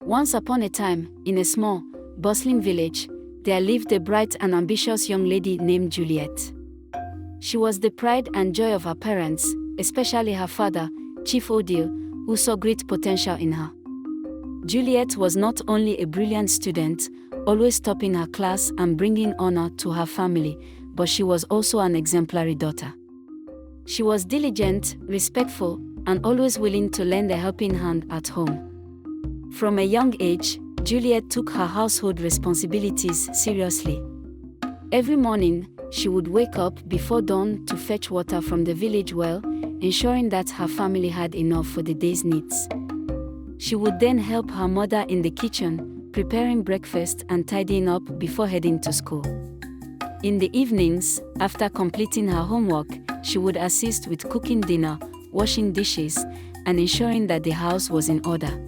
Once upon a time, in a small, bustling village, there lived a bright and ambitious young lady named Juliet. She was the pride and joy of her parents, especially her father, Chief Odile, who saw great potential in her. Juliet was not only a brilliant student, always topping her class and bringing honor to her family, but she was also an exemplary daughter. She was diligent, respectful, and always willing to lend a helping hand at home. From a young age, Juliet took her household responsibilities seriously. Every morning, she would wake up before dawn to fetch water from the village well, ensuring that her family had enough for the day's needs. She would then help her mother in the kitchen, preparing breakfast and tidying up before heading to school. In the evenings, after completing her homework, she would assist with cooking dinner, washing dishes, and ensuring that the house was in order.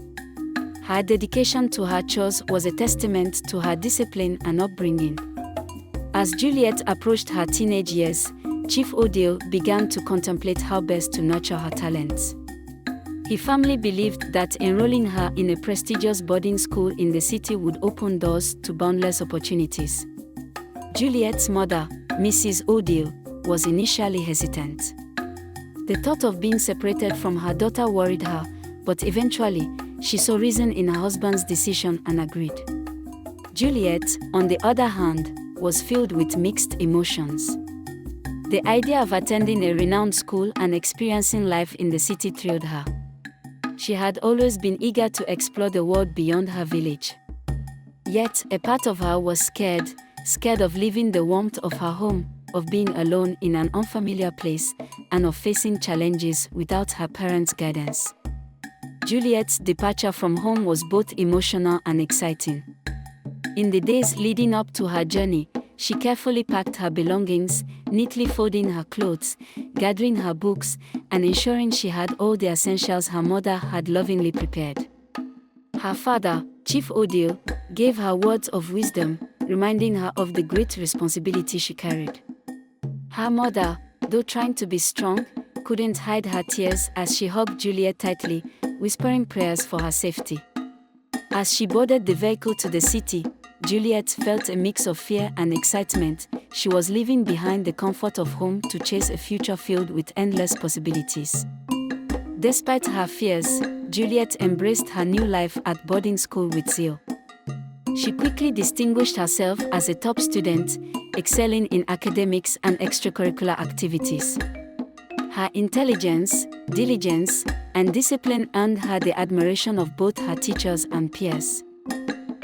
Her dedication to her chores was a testament to her discipline and upbringing. As Juliet approached her teenage years, Chief Odile began to contemplate how best to nurture her talents. He firmly believed that enrolling her in a prestigious boarding school in the city would open doors to boundless opportunities. Juliet's mother, Mrs. Odile, was initially hesitant. The thought of being separated from her daughter worried her, but eventually, she saw reason in her husband's decision and agreed. Juliet, on the other hand, was filled with mixed emotions. The idea of attending a renowned school and experiencing life in the city thrilled her. She had always been eager to explore the world beyond her village. Yet, a part of her was scared of leaving the warmth of her home, of being alone in an unfamiliar place, and of facing challenges without her parents' guidance. Juliet's departure from home was both emotional and exciting. In the days leading up to her journey, she carefully packed her belongings, neatly folding her clothes, gathering her books, and ensuring she had all the essentials her mother had lovingly prepared. Her father, Chief Odile, gave her words of wisdom, reminding her of the great responsibility she carried. Her mother, though trying to be strong, couldn't hide her tears as she hugged Juliet tightly, whispering prayers for her safety. As she boarded the vehicle to the city, Juliet felt a mix of fear and excitement. She was leaving behind the comfort of home to chase a future filled with endless possibilities. Despite her fears, Juliet embraced her new life at boarding school with zeal. She quickly distinguished herself as a top student, excelling in academics and extracurricular activities. Her intelligence, diligence, and discipline earned her the admiration of both her teachers and peers.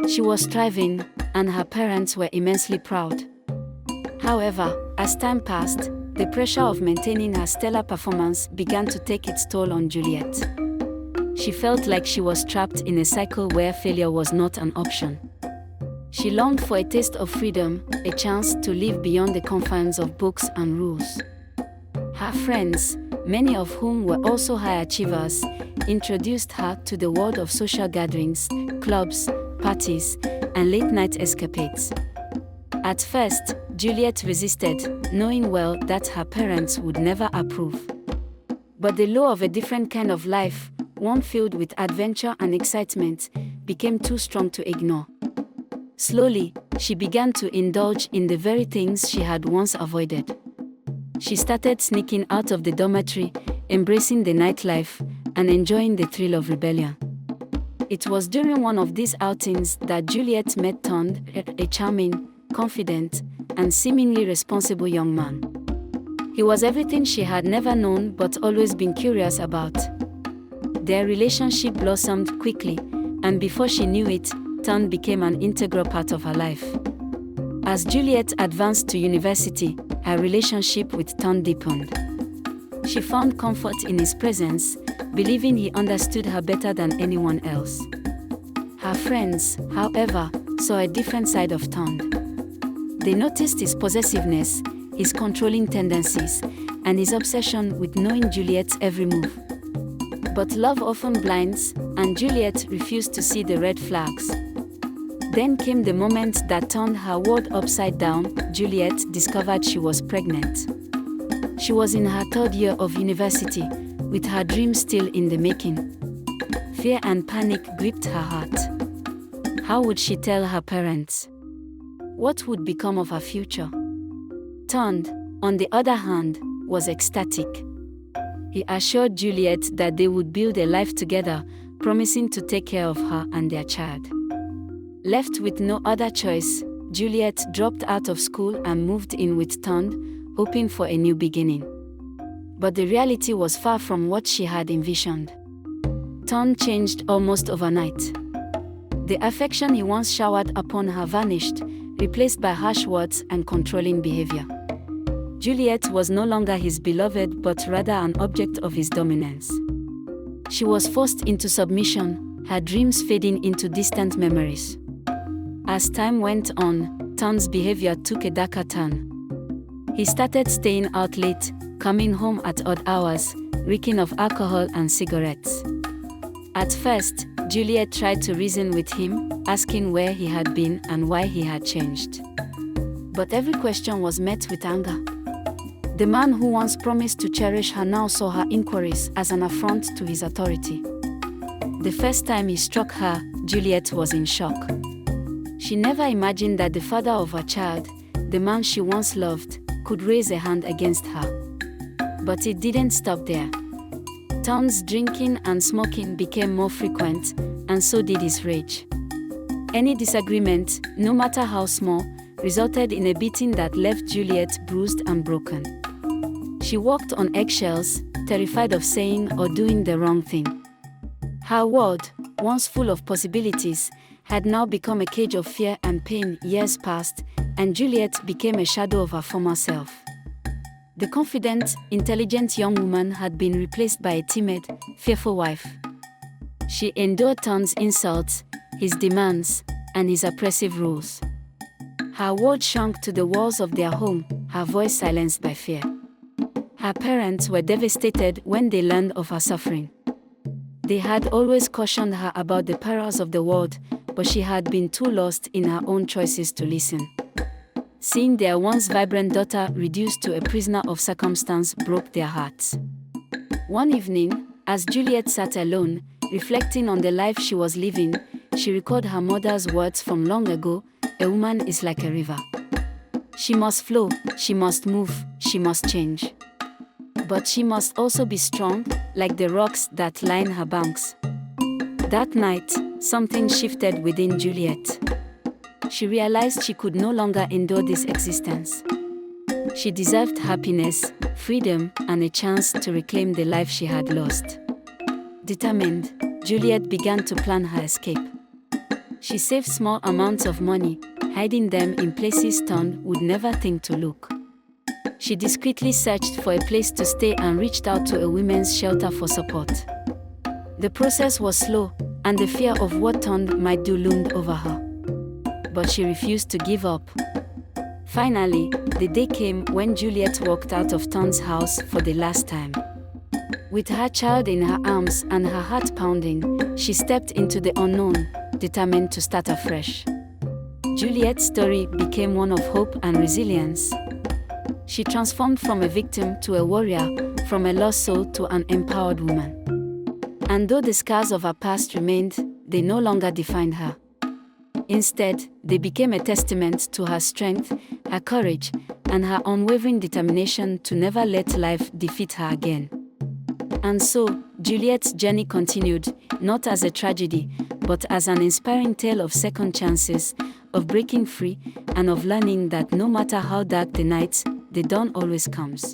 She was thriving, and her parents were immensely proud. However, as time passed, the pressure of maintaining her stellar performance began to take its toll on Juliet. She felt like she was trapped in a cycle where failure was not an option. She longed for a taste of freedom, a chance to live beyond the confines of books and rules. Her friends, many of whom were also high achievers, introduced her to the world of social gatherings, clubs, parties, and late-night escapades. At first, Juliet resisted, knowing well that her parents would never approve. But the lure of a different kind of life, one filled with adventure and excitement, became too strong to ignore. Slowly, she began to indulge in the very things she had once avoided. She started sneaking out of the dormitory, embracing the nightlife, and enjoying the thrill of rebellion. It was during one of these outings that Juliet met Tond, a charming, confident, and seemingly responsible young man. He was everything she had never known but always been curious about. Their relationship blossomed quickly, and before she knew it, Tond became an integral part of her life. As Juliet advanced to university, her relationship with Tond deepened. She found comfort in his presence, believing he understood her better than anyone else. Her friends, however, saw a different side of Tond. They noticed his possessiveness, his controlling tendencies, and his obsession with knowing Juliet's every move. But love often blinds, and Juliet refused to see the red flags. Then came the moment that turned her world upside down. Juliet discovered she was pregnant. She was in her third year of university, with her dream still in the making. Fear and panic gripped her heart. How would she tell her parents? What would become of her future? Tond, on the other hand, was ecstatic. He assured Juliet that they would build a life together, promising to take care of her and their child. Left with no other choice, Juliet dropped out of school and moved in with Tond, hoping for a new beginning. But the reality was far from what she had envisioned. Tond changed almost overnight. The affection he once showered upon her vanished, replaced by harsh words and controlling behavior. Juliet was no longer his beloved but rather an object of his dominance. She was forced into submission, her dreams fading into distant memories. As time went on, Tond's behavior took a darker turn. He started staying out late, coming home at odd hours, reeking of alcohol and cigarettes. At first, Juliet tried to reason with him, asking where he had been and why he had changed. But every question was met with anger. The man who once promised to cherish her now saw her inquiries as an affront to his authority. The first time he struck her, Juliet was in shock. She never imagined that the father of her child, the man she once loved, could raise a hand against her. But it didn't stop there. Tond's drinking and smoking became more frequent, and so did his rage. Any disagreement, no matter how small, resulted in a beating that left Juliet bruised and broken. She walked on eggshells, terrified of saying or doing the wrong thing. Her world, once full of possibilities, had now become a cage of fear and pain. Years passed, and Juliet became a shadow of her former self. The confident, intelligent young woman had been replaced by a timid, fearful wife. She endured Tond's insults, his demands, and his oppressive rules. Her world shrunk to the walls of their home, her voice silenced by fear. Her parents were devastated when they learned of her suffering. They had always cautioned her about the perils of the world, but she had been too lost in her own choices to listen. Seeing their once vibrant daughter reduced to a prisoner of circumstance broke their hearts. One evening, as Juliet sat alone, reflecting on the life she was living, she recalled her mother's words from long ago: "A woman is like a river. She must flow, she must move, she must change. But she must also be strong, like the rocks that line her banks." That night, something shifted within Juliet. She realized she could no longer endure this existence. She deserved happiness, freedom, and a chance to reclaim the life she had lost. Determined, Juliet began to plan her escape. She saved small amounts of money, hiding them in places Tond would never think to look. She discreetly searched for a place to stay and reached out to a women's shelter for support. The process was slow, and the fear of what Tond might do loomed over her. But she refused to give up. Finally, the day came when Juliet walked out of Tond's house for the last time. With her child in her arms and her heart pounding, she stepped into the unknown, determined to start afresh. Juliet's story became one of hope and resilience. She transformed from a victim to a warrior, from a lost soul to an empowered woman. And though the scars of her past remained, they no longer defined her. Instead, they became a testament to her strength, her courage, and her unwavering determination to never let life defeat her again. And so, Juliet's journey continued, not as a tragedy, but as an inspiring tale of second chances, of breaking free, and of learning that no matter how dark the night, the dawn always comes.